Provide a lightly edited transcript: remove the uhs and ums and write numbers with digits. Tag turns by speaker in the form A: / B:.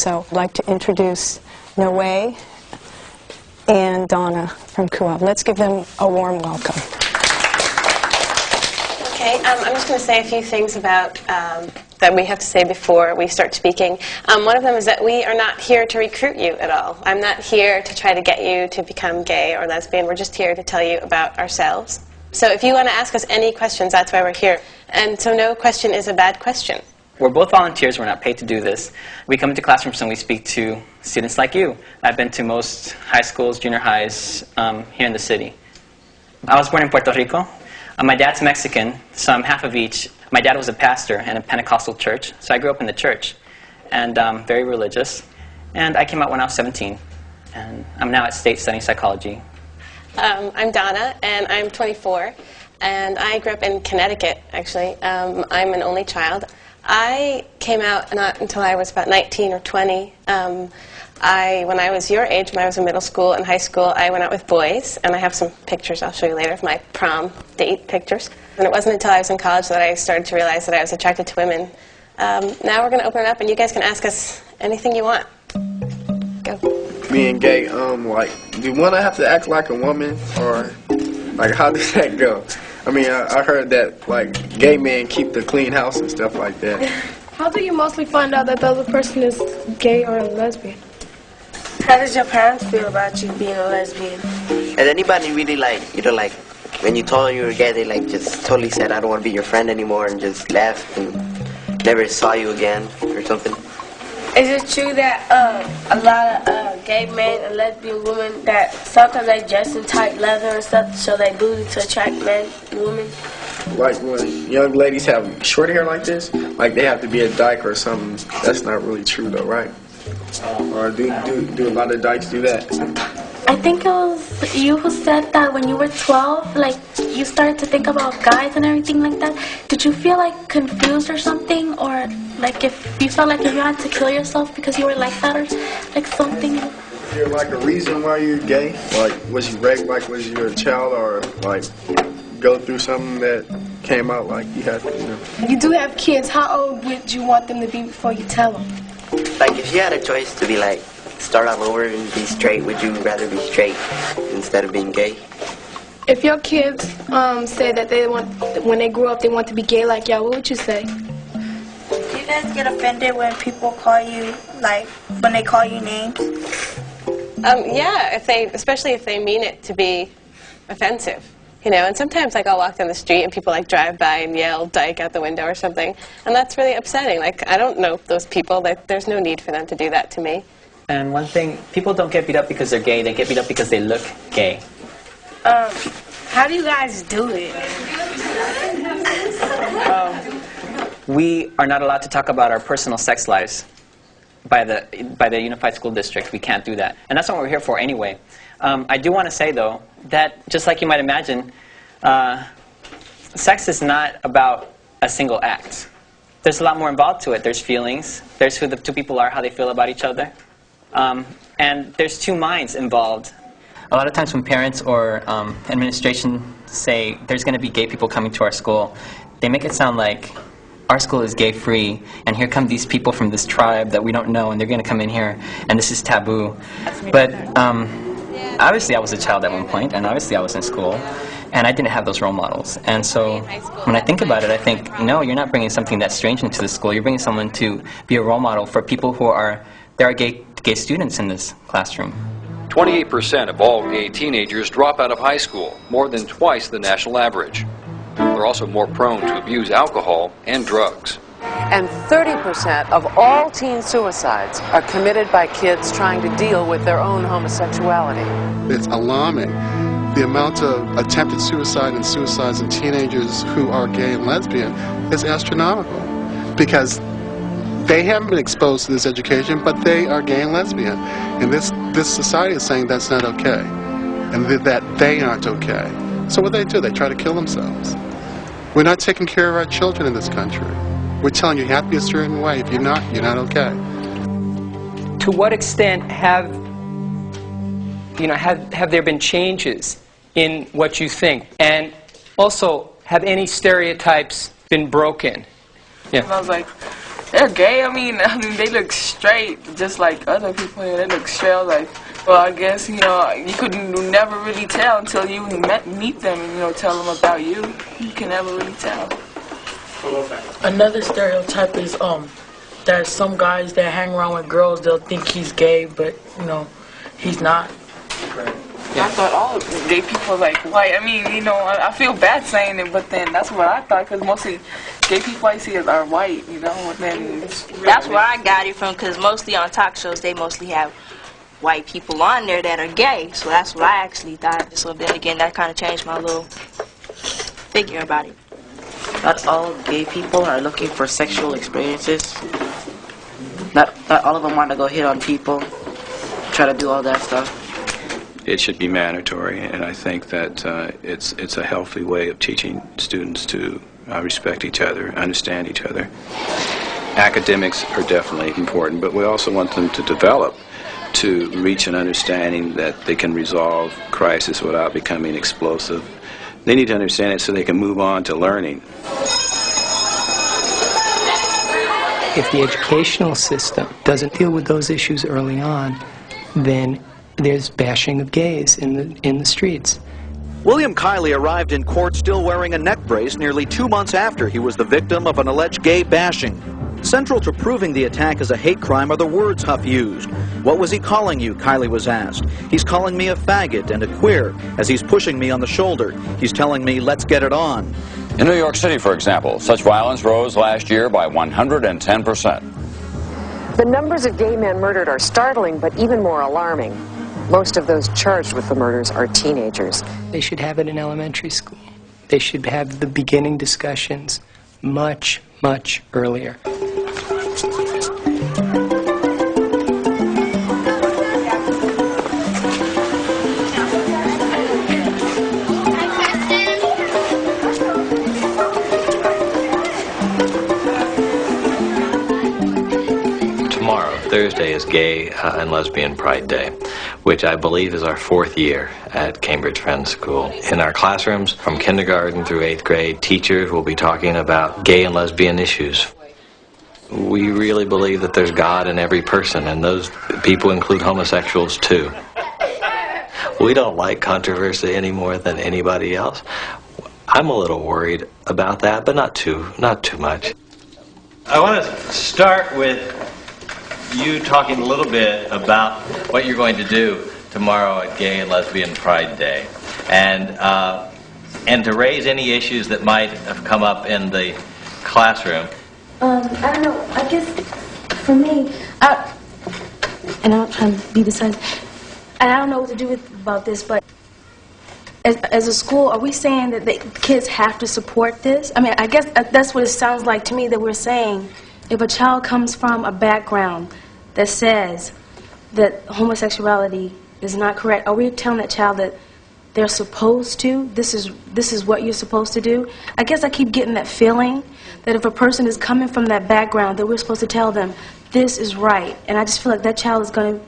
A: So I'd like to introduce Noe and Donna from Co-op. Let's give them a warm welcome.
B: Okay, I'm just going to say a few things about that we have to say before we start speaking. One of them is that we are not here to recruit you at all. I'm not here to try to get you to become gay or lesbian. We're just here to tell you about ourselves. So if you want to ask us any questions, that's why we're here. And so no question is a bad question.
C: We're both volunteers. We're not paid to do this. We come into classrooms and we speak to students like you. I've been to most high schools, junior highs here in the city. I was born in Puerto Rico. My dad's Mexican, so I'm half of each. My dad was a pastor in a Pentecostal church, so I grew up in the church, and very religious. And I came out when I was 17, and I'm now at State studying psychology.
B: I'm Donna, and I'm 24, and I grew up in Connecticut, actually. I'm an only child. I came out not until I was about 19 or 20. When I was your age, when I was in middle school and high school, I went out with boys, and I have some pictures I'll show you later of my prom date pictures. And it wasn't until I was in college that I started to realize that I was attracted to women. Now we're going to open it up, and you guys can ask us anything you want. Go.
D: Being gay, like, do one have to act like a woman, or, like, how does that go? I mean, I heard that, like, gay men keep the clean house and stuff like that.
E: How do you mostly find out that the other person is gay or a lesbian?
F: How does your parents feel about you being a lesbian?
G: Has anybody really, like, like, when you told them you were gay, they, like, just totally said, I don't want to be your friend anymore, and just left and never saw you again or something?
F: Is it true that a lot of gay men and lesbian women, that sometimes they dress in tight leather and stuff, so they do it to attract men and women?
D: Like when young ladies have short hair like this, like they have to be a dyke or something. That's not really true though, right? Or do a lot of dykes do that?
H: I think it was you who said that when you were 12, like, you started to think about guys and everything like that. Did you feel, like, confused or something? Or, like, if you felt like if you had to kill yourself because you were like that or, like, something?
D: Is there, like, a reason why you're gay? Like, was you raped, like, was you a child, or, like, go through something that came out like you had to, you know?
E: You do have kids. How old would you want them to be before you tell them?
G: Like, if you had a choice to be, like, start all over and be straight, would you rather be straight instead of being gay?
E: If your kids say that they want, when they grow up, they want to be gay like y'all, what would you say?
I: Do you guys get offended when people call you, like, when they call you names?
B: Yeah, especially if they mean it to be offensive. You know, and sometimes, like, I'll walk down the street and people, like, drive by and yell "dyke" out the window or something, and that's really upsetting. Like, I don't know those people. There's no need for them to do that to me.
C: And one thing, people don't get beat up because they're gay. They get beat up because they look gay.
F: How do you guys do it?
C: We are not allowed to talk about our personal sex lives by the Unified School District. We can't do that. And that's what we're here for anyway. I do want to say, though, that just like you might imagine, sex is not about a single act. There's a lot more involved to it. There's feelings. There's who the two people are, how they feel about each other. And there's two minds involved. A lot of times when parents or administration say there's going to be gay people coming to our school, they make it sound like our school is gay-free, and here come these people from this tribe that we don't know, and they're going to come in here, and this is taboo. But obviously I was a child at one point, and obviously I was in school, and I didn't have those role models. And so when I think about it, I think, no, you're not bringing something that's strange into the school. You're bringing someone to be a role model for people who are, there are gay students in this classroom.
J: 28% of all gay teenagers drop out of high school, more than twice the national average. They're also more prone to abuse alcohol and drugs.
K: And 30% of all teen suicides are committed by kids trying to deal with their own homosexuality.
L: It's alarming. The amount of attempted suicide and suicides in teenagers who are gay and lesbian is astronomical, because they haven't been exposed to this education, but they are gay and lesbian. And this society is saying that's not okay, and that they aren't okay. So what do? They try to kill themselves. We're not taking care of our children in this country. We're telling you have to be a certain way. If you're not okay.
M: To what extent have there been changes in what you think? And also, have any stereotypes been broken?
F: Yeah. I was like,
N: they're gay. I mean, they look straight, just like other people here. They look straight. I was like, well, I guess, you know, you never really tell until you meet them and, you know, tell them about you. You can never really tell.
O: Another stereotype is that some guys that hang around with girls, they'll think he's gay, but, you know, he's not.
N: Yeah. I thought all gay people are like white. I mean, you know, I feel bad saying it, but then that's what I thought, because mostly gay people I see are white, you know. And then
I: that's where I got it from, because mostly on talk shows they mostly have white people on there that are gay. So that's what I actually thought. So then again, that kind of changed my little figure about it.
P: Not all gay people are looking for sexual experiences. Not all of them want to go hit on people, try to do all that stuff.
Q: It should be mandatory, and I think that it's a healthy way of teaching students to respect each other, understand each other. Academics are definitely important, but we also want them to develop to reach an understanding that they can resolve crisis without becoming explosive. They need to understand it so they can move on to learning.
M: If the educational system doesn't deal with those issues early on, then there's bashing of gays in the streets.
R: William Kiley arrived in court still wearing a neck brace nearly 2 months after he was the victim of an alleged gay bashing. Central to proving the attack as a hate crime are the words Huff used. What was he calling you, Kiley was asked. He's calling me a faggot and a queer as he's pushing me on the shoulder. He's telling me, let's get it on.
S: In New York City, for example, such violence rose last year by 110%.
K: The numbers of gay men murdered are startling, but even more alarming. Most of those charged with the murders are teenagers.
M: They should have it in elementary school. They should have the beginning discussions much, much earlier.
T: Thursday is Gay and Lesbian Pride Day, which I believe is our 4th year at Cambridge Friends School. In our classrooms, from kindergarten through 8th grade, teachers will be talking about gay and lesbian issues. We really believe that there's God in every person, and those people include homosexuals too. We don't like controversy any more than anybody else. I'm a little worried about that, but not too much.
U: I want to start with you talking a little bit about what you're going to do tomorrow at Gay and Lesbian Pride Day, and to raise any issues that might have come up in the classroom.
H: I don't know. I guess for me, and I'm not trying to be decisive, and I don't know what to do about this, but as a school, are we saying that the kids have to support this? I mean, I guess that's what it sounds like to me, that we're saying if a child comes from a background that says that homosexuality is not correct, are we telling that child that they're supposed to, this is what you're supposed to do? I guess I keep getting that feeling that if a person is coming from that background, that we're supposed to tell them this is right. And I just feel like that child is going to